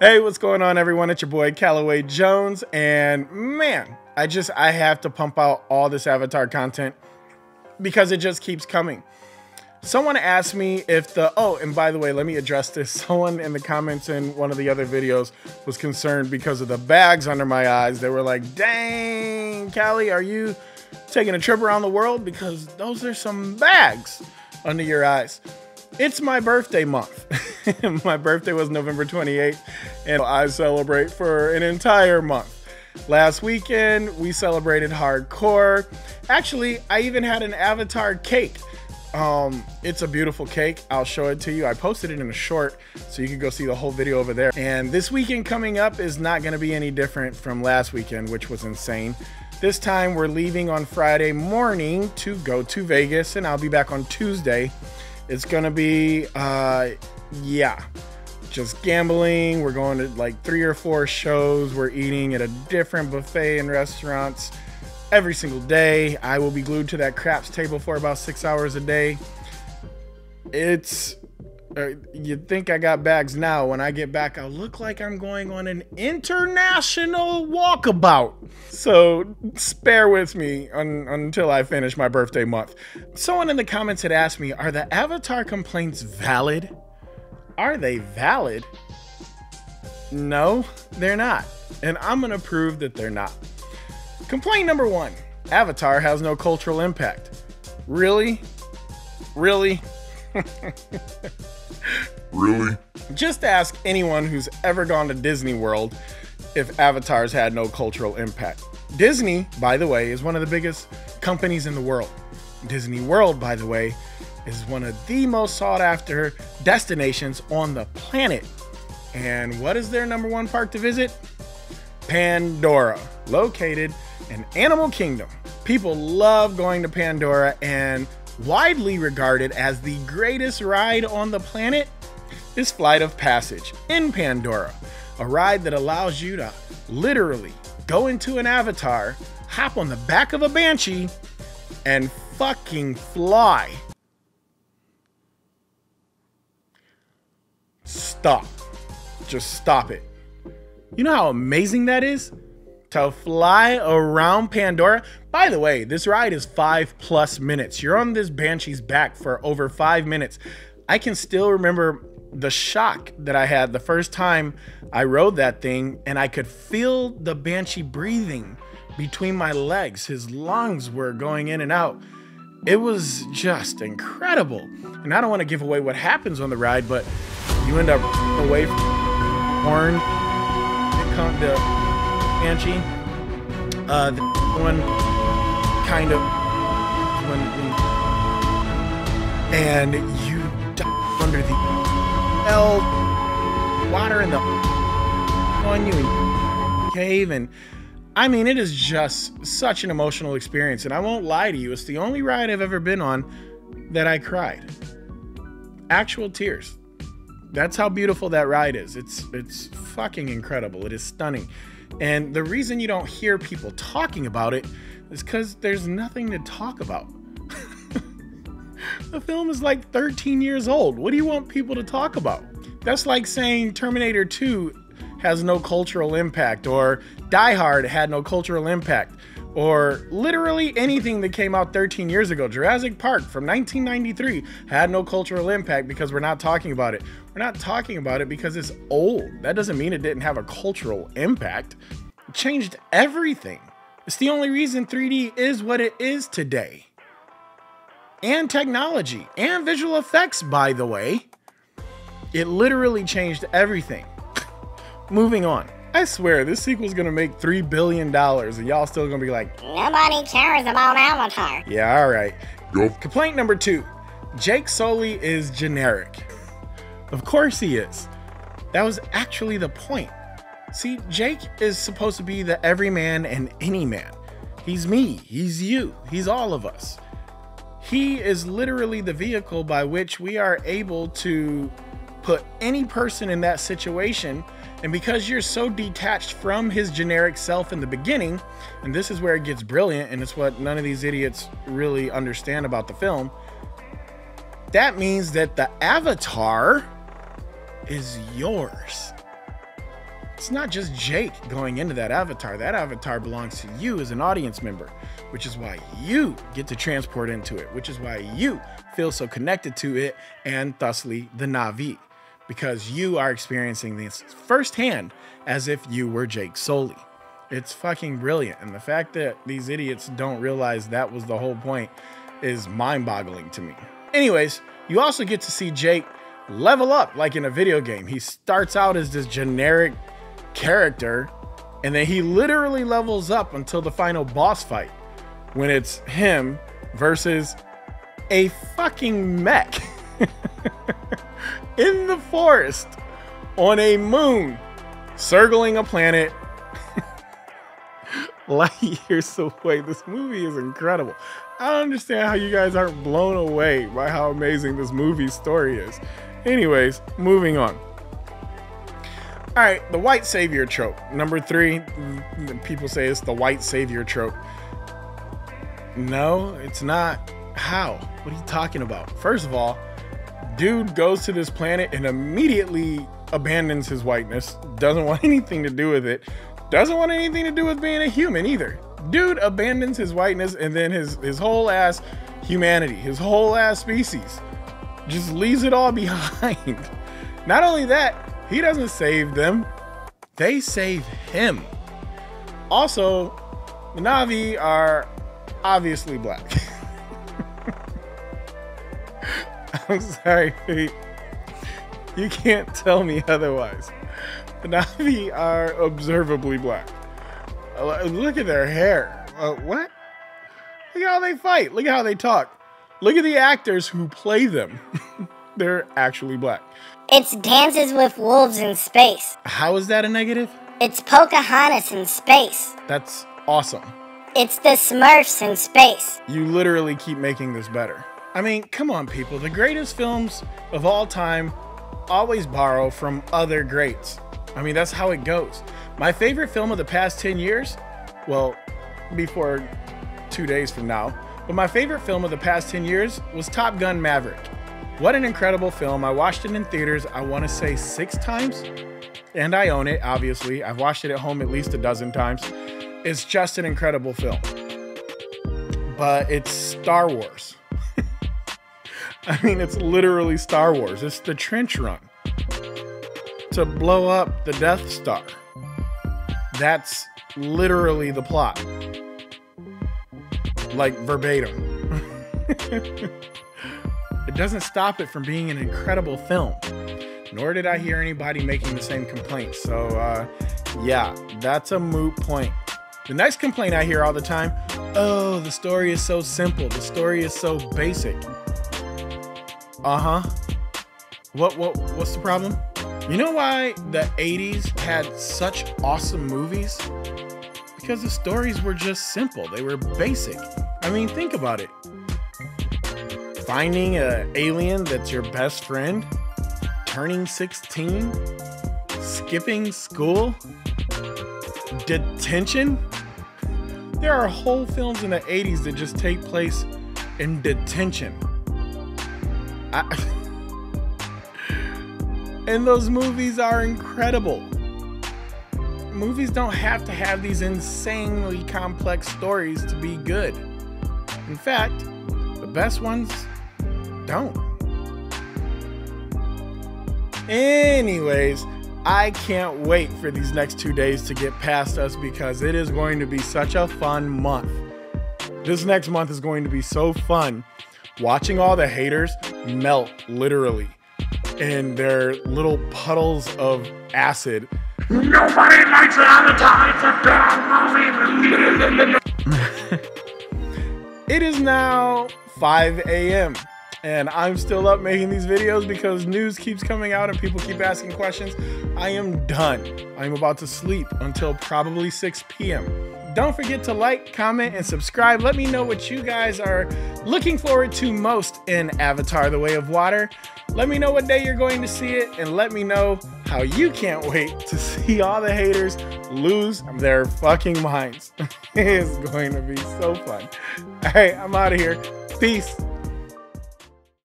Hey, what's going on, everyone? It's your boy Callaway Jones, and man, I have to pump out all this Avatar content because it just keeps coming. Someone asked me if and by the way, let me address this. Someone in the comments in one of the other videos was concerned because of the bags under my eyes. They were like, dang, Callie, are you taking a trip around the world? Because those are some bags under your eyes. It's my birthday month. My birthday was November 28th, and I celebrate for an entire month. Last weekend, we celebrated hardcore. Actually, I even had an Avatar cake. It's a beautiful cake. I'll show it to you. I posted it in a short, so you can go see the whole video over there. And this weekend coming up is not going to be any different from last weekend, which was insane. This time, we're leaving on Friday morning to go to Vegas, and I'll be back on Tuesday. It's gonna be, just gambling. We're going to like 3 or 4 shows. We're eating at a different buffet and restaurants every single day. I will be glued to that craps table for about 6 hours a day. It's, you'd think I got bags now. When I get back, I'll look like I'm going on an international walkabout. So spare with me until I finish my birthday month. Someone in the comments had asked me, are the Avatar complaints valid? Are they valid? No, they're not. And I'm gonna prove that they're not. Complaint number 1, Avatar has no cultural impact. Really? Really? Really? Just ask anyone who's ever gone to Disney World if Avatars had no cultural impact. Disney, by the way, is one of the biggest companies in the world. Disney World, by the way, is one of the most sought after destinations on the planet. And what is their #1 park to visit? Pandora, located in Animal Kingdom. People love going to Pandora, and widely regarded as the greatest ride on the planet is Flight of Passage in Pandora, a ride that allows you to literally go into an avatar, hop on the back of a banshee, and fucking fly. Stop. Just stop it. You know how amazing that is? To fly around Pandora. By the way, this ride is 5+ minutes. You're on this banshee's back for over 5 minutes. I can still remember the shock that I had the first time I rode that thing, and I could feel the banshee breathing between my legs. His lungs were going in and out. It was just incredible. And I don't want to give away what happens on the ride, but you end up away from the horn, the banshee. The one kind of and you dive under the water and the on you and cave, and I mean, it is just such an emotional experience. And I won't lie to you, it's the only ride I've ever been on that I cried. Actual tears. That's how beautiful that ride is. It's fucking incredible. It is stunning. And the reason you don't hear people talking about it is because there's nothing to talk about. The film is like 13 years old. What do you want people to talk about? That's like saying Terminator 2 has no cultural impact, or Die Hard had no cultural impact, or literally anything that came out 13 years ago. Jurassic Park from 1993 had no cultural impact because we're not talking about it. We're not talking about it because it's old. That doesn't mean it didn't have a cultural impact. It changed everything. It's the only reason 3D is what it is today. And technology and visual effects, by the way. It literally changed everything. Moving on. I swear, this sequel's gonna make $3 billion, and y'all still gonna be like, nobody cares about Avatar. Yeah, alright. Yup. Complaint number 2. Jake Sully is generic. Of course he is. That was actually the point. See, Jake is supposed to be the everyman and any man. He's me, he's you, he's all of us. He is literally the vehicle by which we are able to put any person in that situation. And because you're so detached from his generic self in the beginning, and this is where it gets brilliant, and it's what none of these idiots really understand about the film, that means that the avatar is yours. it's not just Jake going into that avatar. That avatar belongs to you as an audience member, which is why you get to transport into it, which is why you feel so connected to it, and thusly the Na'vi, because you are experiencing this firsthand as if you were Jake Sully. It's fucking brilliant. And the fact that these idiots don't realize that was the whole point is mind-boggling to me. Anyways, you also get to see Jake level up like in a video game. He starts out as this generic character, and then he literally levels up until the final boss fight, when it's him versus a fucking mech in the forest on a moon circling a planet light years away. This movie is incredible. I don't understand how you guys aren't blown away by how amazing this movie's story is. Anyways, moving on. All right, the white savior trope. Number 3, people say it's the white savior trope. No, it's not. How? What are you talking about? First of all, dude goes to this planet and immediately abandons his whiteness. Doesn't want anything to do with it. Doesn't want anything to do with being a human either. Dude abandons his whiteness and then his whole ass humanity, his whole ass species, just leaves it all behind. Not only that, he doesn't save them. They save him. Also, the Na'vi are obviously black. I'm sorry, Pete. You can't tell me otherwise. The Na'vi are observably black. Look at their hair. What? Look at how they fight. Look at how they talk. Look at the actors who play them. They're actually black. It's Dances with Wolves in space. How is that a negative? It's Pocahontas in space. That's awesome. It's the Smurfs in space. You literally keep making this better. I mean, come on, people. The greatest films of all time always borrow from other greats. I mean, that's how it goes. My favorite film of the past 10 years, well, before 2 days from now, but my favorite film of the past 10 years was Top Gun Maverick. What an incredible film. I watched it in theaters, I want to say 6 times, and I own it, obviously. I've watched it at home at least a dozen times. It's just an incredible film. But it's Star Wars. I mean, it's literally Star Wars. It's the trench run to blow up the Death Star. That's literally the plot. Like verbatim. It doesn't stop it from being an incredible film. Nor did I hear anybody making the same complaint. So, yeah, that's a moot point. The next complaint I hear all the time, oh, the story is so simple. The story is so basic. Uh-huh. What's the problem? You know why the 80s had such awesome movies? Because the stories were just simple. They were basic. I mean, think about it. Finding an alien that's your best friend, turning 16, skipping school, detention. There are whole films in the 80s that just take place in detention. And those movies are incredible. Movies don't have to have these insanely complex stories to be good. In fact, the best ones don't. Anyways, I can't wait for these next 2 days to get past us because it is going to be such a fun month. This next month is going to be so fun. Watching all the haters melt, literally, in their little puddles of acid. Nobody likes Avatar. It's a bad movie. It is now 5 a.m. and I'm still up making these videos because news keeps coming out and people keep asking questions. I am done. I'm about to sleep until probably 6 p.m. Don't forget to like, comment, and subscribe. Let me know what you guys are looking forward to most in Avatar: The Way of Water. Let me know what day you're going to see it, and let me know how you can't wait to see all the haters lose their fucking minds. It's going to be so fun. All right, I'm out of here. Peace.